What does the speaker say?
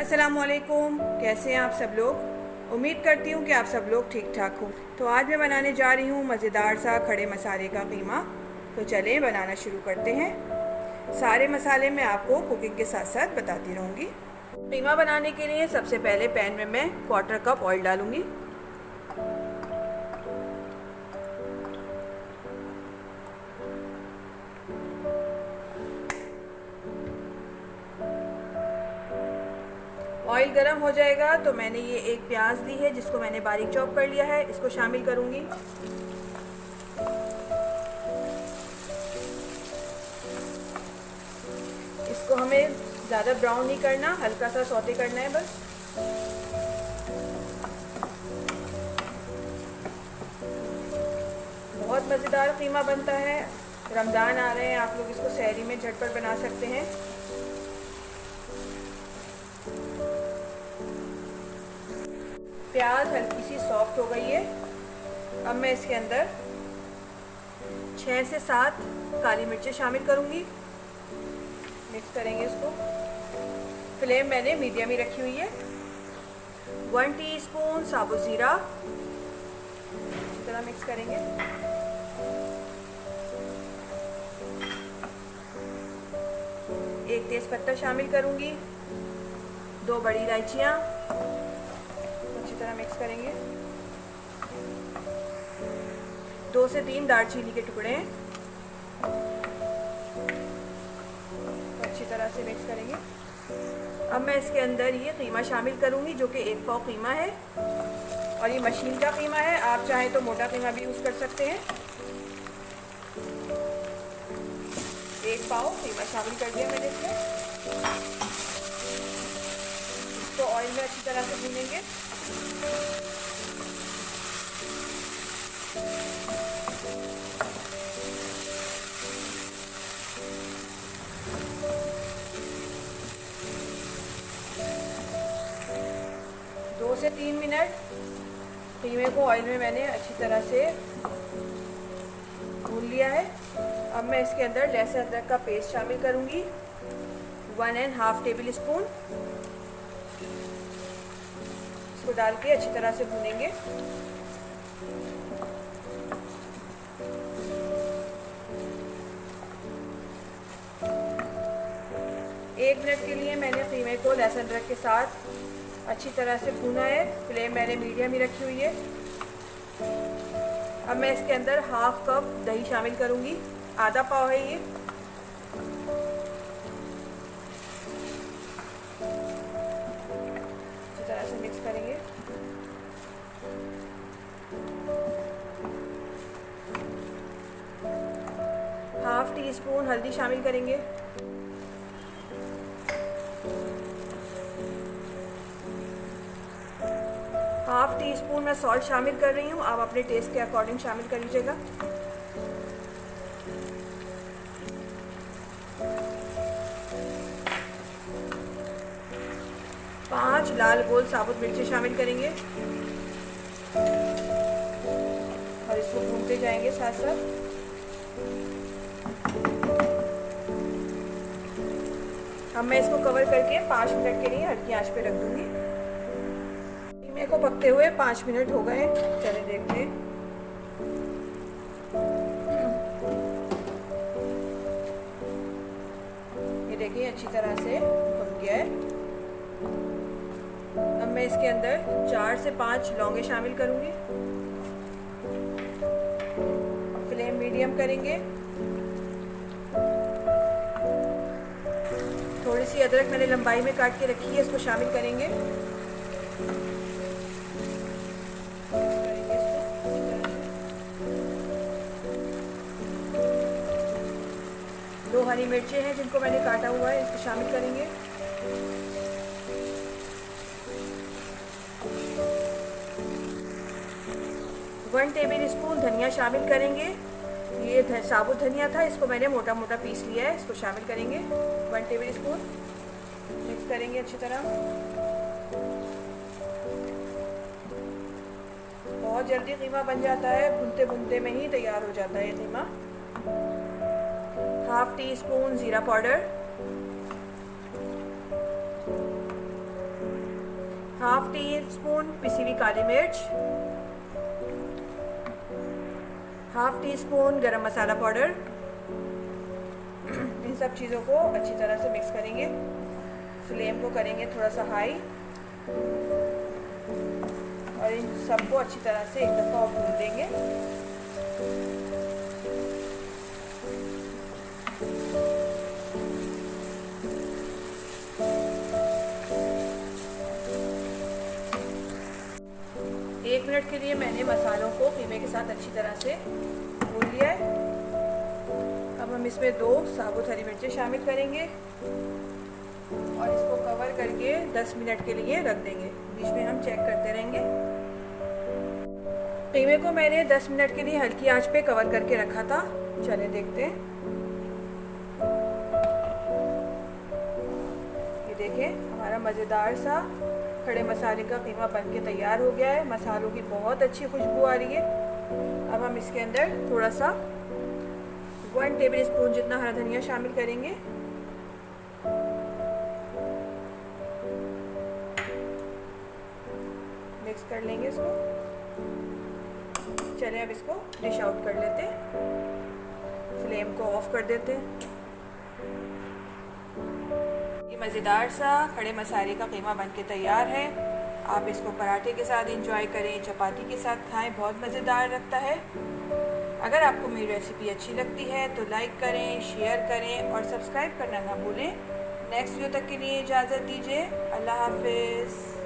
अस्सलामुअलैकुम, कैसे हैं आप सब लोग। उम्मीद करती हूँ कि आप सब लोग ठीक ठाक हो। तो आज मैं बनाने जा रही हूँ मज़ेदार सा खड़े मसाले का कीमा। तो चलें बनाना शुरू करते हैं। सारे मसाले मैं आपको कुकिंग के साथ साथ बताती रहूँगी। कीमा बनाने के लिए सबसे पहले पैन में मैं 1/4 कप ऑयल डालूँगी। ऑयल गरम हो जाएगा तो मैंने ये एक प्याज ली है जिसको मैंने बारीक चॉप कर लिया है, इसको शामिल करूँगी। इसको हमें ज़्यादा ब्राउन नहीं करना, हल्का सा सौते करना है बस। बहुत मज़ेदार कीमा बनता है। रमज़ान आ रहे हैं, आप लोग इसको सहरी में झटपट बना सकते हैं। प्याज हल्की सी सॉफ्ट हो गई है। अब मैं इसके अंदर 6 से 7 काली मिर्चें शामिल करूंगी। मिक्स करेंगे इसको। फ्लेम मैंने मीडियम ही रखी हुई है। 1 टीस्पून साबुत ज़ीरा, इस तरह मिक्स करेंगे। एक तेज पत्ता शामिल करूंगी। 2 बड़ी इलायचियाँ, अच्छी तरह मिक्स करेंगे। 2 से 3 दालचीनी के टुकड़े, अच्छी तरह से मिक्स करेंगे। अब मैं इसके अंदर ये कीमा शामिल करूंगी जो कि 1 पाव कीमा है और ये मशीन का कीमा है। आप चाहें तो मोटा कीमा भी यूज़ कर सकते हैं। 1 पाव कीमा शामिल कर दिया मैंने इसमें। इसको ऑयल में अच्छी तरह से भूनेंगे। दो से 3 मिनट कीमे को ऑयल में मैंने अच्छी तरह से भून लिया है। अब मैं इसके अंदर लहसुन अदरक का पेस्ट शामिल करूंगी, 1½ टेबल स्पून। इसको डाल के अच्छी तरह से भूनेंगे। एक मिनट के लिए मैंने कीमे को लहसुन अदरक के साथ अच्छी तरह से भूना है। फ्लेम मैंने मीडियम ही रखी हुई है। अब मैं इसके अंदर 1/2 कप दही शामिल करूंगी, आधा पाव है ये। अच्छी तरह से मिक्स करेंगे। ½ टीस्पून हल्दी शामिल करेंगे। ½ टीस्पून मैं सॉल्ट शामिल कर रही हूँ, आप अपने टेस्ट के अकॉर्डिंग शामिल कर लीजिएगा। पाँच लाल गोल साबुत मिर्ची शामिल करेंगे और इसको भूनते जाएंगे साथ साथ। अब मैं इसको कवर करके 5 मिनट के लिए हल्की आंच पे रख दूंगी। कीमे को पकते हुए 5 मिनट हो गए, चले देखते हैं। ये देखिए अच्छी तरह से पक गया है। अब मैं इसके अंदर 4 से 5 लौंगे शामिल करूंगी। फ्लेम मीडियम करेंगे। थोड़ी सी अदरक मैंने लंबाई में काट के रखी है, इसको शामिल करेंगे। 2 हरी मिर्चें हैं जिनको मैंने काटा हुआ है, इसको शामिल करेंगे। वन टेबल स्पून धनिया शामिल करेंगे। ये साबुत धनिया था, इसको मैंने मोटा मोटा पीस लिया है, इसको शामिल करेंगे। 1 टेबल स्पून मिक्स करेंगे अच्छी तरह। बहुत जल्दी कीमा बन जाता है, भूनते भूनते में ही तैयार हो जाता है ये कीमा। ½ टीस्पून ज़ीरा पाउडर, हाफ टी स्पून पिसी हुई काली मिर्च, हाफ टी स्पून गरम मसाला पाउडर। इन सब चीज़ों को अच्छी तरह से मिक्स करेंगे। फ्लेम को करेंगे थोड़ा सा हाई और इन सबको अच्छी तरह से एक दफ़ा भून देंगे। एक मिनट के लिए मैंने मसालों को कीमे के साथ अच्छी तरह से भून लिया है। अब हम इसमें 2 साबुत हरी मिर्चें शामिल करेंगे और इसको कवर करके 10 मिनट के लिए रख देंगे। बीच में हम चेक करते रहेंगे। कीमे को मैंने 10 मिनट के लिए हल्की आंच पे कवर करके रखा था। चलिए देखते हैं। ये देखें, हमारा मज़ेदार सा खड़े मसाले का कीमा बनके तैयार हो गया है। मसालों की बहुत अच्छी खुशबू आ रही है। अब हम इसके अंदर थोड़ा सा 1 टेबल स्पून जितना हरा धनिया शामिल करेंगे। मिक्स कर लेंगे इसको। चलिए अब इसको डिश आउट कर लेते हैं। फ्लेम को ऑफ कर देते हैं। ये मज़ेदार सा खड़े मसाले का कीमा बनके तैयार है। आप इसको पराठे के साथ एंजॉय करें, चपाती के साथ खाएं, बहुत मज़ेदार लगता है। अगर आपको मेरी रेसिपी अच्छी लगती है तो लाइक करें, शेयर करें और सब्सक्राइब करना ना भूलें। नेक्स्ट वीडियो तक के लिए इजाज़त दीजिए। अल्लाह हाफिज़।